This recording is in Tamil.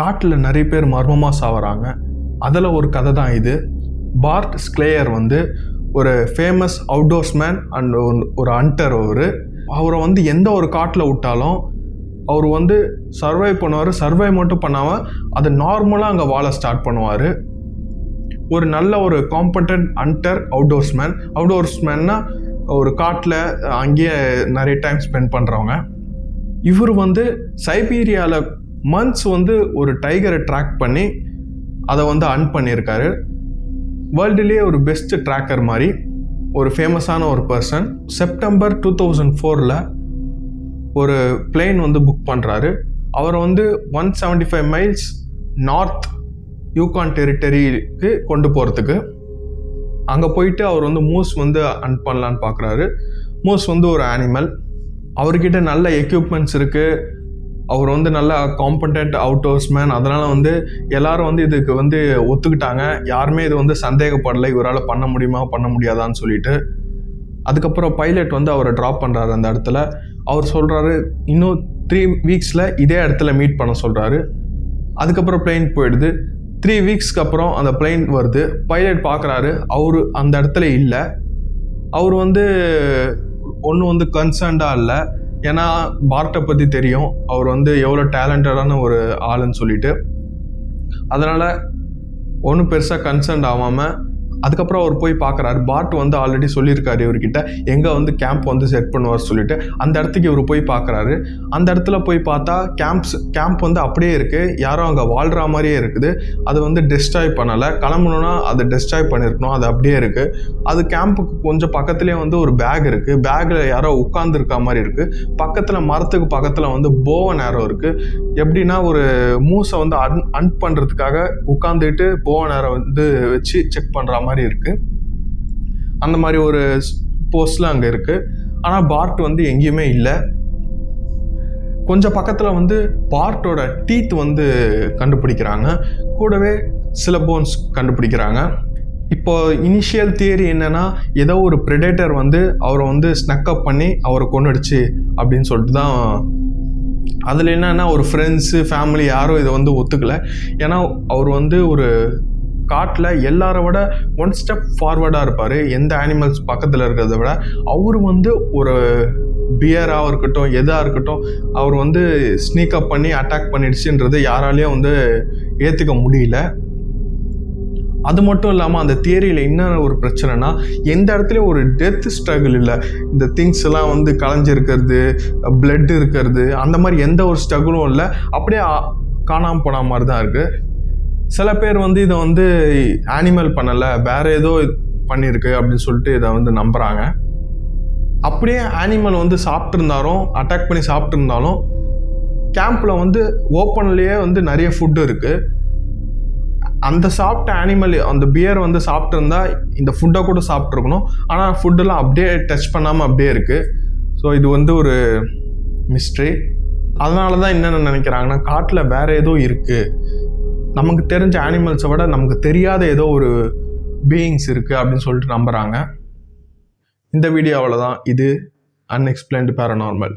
காட்டில் நிறைய பேர் மர்மமாக சாவறாங்க. அதில் ஒரு கதை தான் இது. பார்ட் ஸ்க்லேயர் வந்து ஒரு ஃபேமஸ் அவுட்டோர்ஸ்மேன் அண்ட் ஒரு ஹண்டர். அவரை வந்து எந்த ஒரு காட்டில் விட்டாலும் அவர் வந்து சர்வைவ் பண்ணுவார். சர்வைவ் மட்டும் பண்ணாமல் அதை நார்மலாக அங்கே வாழ ஸ்டார்ட் பண்ணுவார். ஒரு நல்ல ஒரு காம்படென்ட் ஹண்டர் அவுட்டோர்ஸ்மேன்னா ஒரு காட்டில் அங்கேயே நிறைய டைம் ஸ்பெண்ட் பண்ணுறவங்க. இவர் வந்து சைபீரியாவில் மந்த்ஸ் வந்து ஒரு டைகரை ட்ராக் பண்ணி அதை வந்து ஹண்ட் பண்ணியிருக்காரு. வேர்ல்டுலேயே ஒரு பெஸ்ட் ட்ராக்கர் மாதிரி ஒரு ஃபேமஸான ஒரு பர்சன். செப்டம்பர் 2004 ஒரு பிளேன் வந்து புக் பண்ணுறாரு. அவரை வந்து 175 மைல்ஸ் நார்த் யூகான் டெரிட்டரிக்கு கொண்டு போகிறதுக்கு. அங்கே போயிட்டு அவர் வந்து மூஸ் வந்து ஹண்ட் பண்ணலான்னு பார்க்குறாரு. மூஸ் வந்து ஒரு அனிமல். அவர்கிட்ட நல்ல எக்யூப்மெண்ட்ஸ் இருக்குது. அவர் வந்து நல்ல காம்படென்ட் அவுட்டோர்ஸ்மேன். அதனால் வந்து எல்லாரும் வந்து இதுக்கு வந்து ஒத்துக்கிட்டாங்க. யாருமே இது வந்து சந்தேகப்படலை இவரால் பண்ண முடியுமா பண்ண முடியாதான்னு சொல்லிட்டு. அதுக்கப்புறம் பைலட் வந்து அவரை ட்ராப் பண்ணுறாரு அந்த இடத்துல. அவர் சொல்கிறாரு இன்னும் 3 வீக்ஸில் இதே இடத்துல மீட் பண்ண சொல்கிறாரு. அதுக்கப்புறம் பிளெயின் போயிடுது. 3 வீக்ஸ்க்கு அப்புறம் அந்த பிளெயின் வருது. பைலட் பார்க்குறாரு, அவர் அந்த இடத்துல இல்லை. அவர் வந்து ஒன்றும் வந்து கன்சர்ன்டாக இல்லை. ஏன்னா பார்ட்டை பற்றி தெரியும், அவர் வந்து எவ்வளோ டேலண்டடான ஒரு ஆளுன்னு சொல்லிட்டு. அதனால் ஒன்றும் பெருசாக கன்சர்ன் ஆகாமல் அதுக்கப்புறம் அவர் போய் பார்க்குறாரு. பார்ட் வந்து ஆல்ரெடி சொல்லியிருக்காரு இவர்கிட்ட எங்கே வந்து கேம்ப் வந்து செட் பண்ணுவார் சொல்லிட்டு. அந்த இடத்துக்கு இவர் போய் பார்க்குறாரு. அந்த இடத்துல போய் பார்த்தா கேம்ப் வந்து அப்படியே இருக்குது. யாரும் அங்கே வாழ்கிற மாதிரியே இருக்குது. அது வந்து டெஸ்ட்ராய் பண்ணலை. கிளம்பணுன்னா அதை டெஸ்ட்ராய் பண்ணியிருக்கணும். அது அப்படியே இருக்குது. அது கேம்புக்கு கொஞ்சம் பக்கத்துலேயே வந்து ஒரு பேக் இருக்குது. பேக்கில் யாரோ உட்காந்துருக்க மாதிரி இருக்குது. பக்கத்தில் மரத்துக்கு பக்கத்தில் வந்து போவன் ஏரோ இருக்குது. எப்படின்னா ஒரு மூஸை வந்து ஹண்ட் பண்ணுறதுக்காக உட்காந்துட்டு போவன் ஏரோ வந்து வச்சு செக் பண்ணுற மாதிரி இருக்குது. அந்த மாதிரி ஒரு போஸ்ட்ல அங்கே இருக்குது. ஆனால் பார்ட் வந்து எங்கேயுமே இல்லை. கொஞ்சம் பக்கத்தில் வந்து பார்ட்டோட டீத் வந்து கண்டுபிடிக்கிறாங்க. கூடவே சில போன்ஸ் கண்டுபிடிக்கிறாங்க. இப்போ இனிஷியல் தியரி என்னன்னா, ஏதோ ஒரு ப்ரெடேட்டர் வந்து அவரை வந்து ஸ்னக்கப் பண்ணி அவரை கொன்னுடுச்சு அப்படின்னு சொல்லிட்டு தான். அதில் என்னன்னா ஒரு ஃப்ரெண்ட்ஸு ஃபேமிலி யாரும் இதை வந்து ஒத்துக்கலை. ஏன்னா அவர் வந்து ஒரு காட்டில் எல்லாரை விட 1 ஸ்டெப் ஃபார்வர்டாக இருப்பார். எந்த அனிமல்ஸ் பக்கத்தில் இருக்கிறத விட அவர் வந்து ஒரு பியராக இருக்கட்டும் எதாக இருக்கட்டும் அவர் வந்து ஸ்னீக்கப் பண்ணி அட்டாக் பண்ணிடுச்சுன்றது யாராலையும் வந்து ஏற்றுக்க முடியல. அது மட்டும் இல்லாமல் அந்த தியரியில் என்ன ஒரு பிரச்சனைனா, எந்த இடத்துலையும் ஒரு டெத் ஸ்ட்ரகிள் இல்லை. இந்த திங்ஸ் எல்லாம் வந்து களைஞ்சிருக்கிறது, பிளட் இருக்கிறது, அந்த மாதிரி எந்த ஒரு ஸ்ட்ரகிளும் இல்லை. அப்படியே காணாமல் போன மாதிரி தான் இருக்குது. சில பேர் வந்து இதை வந்து அனிமல் பண்ணலை, வேற ஏதோ பண்ணியிருக்கு அப்படின்னு சொல்லிட்டு இதை வந்து நம்புகிறாங்க. அப்படியே அனிமல் வந்து சாப்பிட்ருந்தாலும் அட்டாக் பண்ணி சாப்பிட்ருந்தாலும் கேம்பில் வந்து ஓப்பன்லேயே வந்து நிறைய ஃபுட்டு இருக்குது. அந்த சாப்பிட்ட அனிமல் அந்த பியர் வந்து சாப்பிட்ருந்தா இந்த ஃபுட்டை கூட சாப்பிட்ருக்கணும். ஆனால் ஃபுட்டெல்லாம் அப்படியே டச் பண்ணாமல் அப்படியே இருக்குது. ஸோ இது வந்து ஒரு மிஸ்ட்ரி. அதனால தான் என்னென்ன நினைக்கிறாங்கன்னா, காட்டில் வேறு ஏதோ இருக்குது, நமக்கு தெரிஞ்ச அனிமல்ஸை விட நமக்கு தெரியாத ஏதோ ஒரு பீயிங்ஸ் இருக்குது அப்படின்னு சொல்லிட்டு நம்புகிறாங்க. இந்த வீடியோவில் தான் இது அன்எக்ஸ்பிளைன்டு பேரநார்மல்.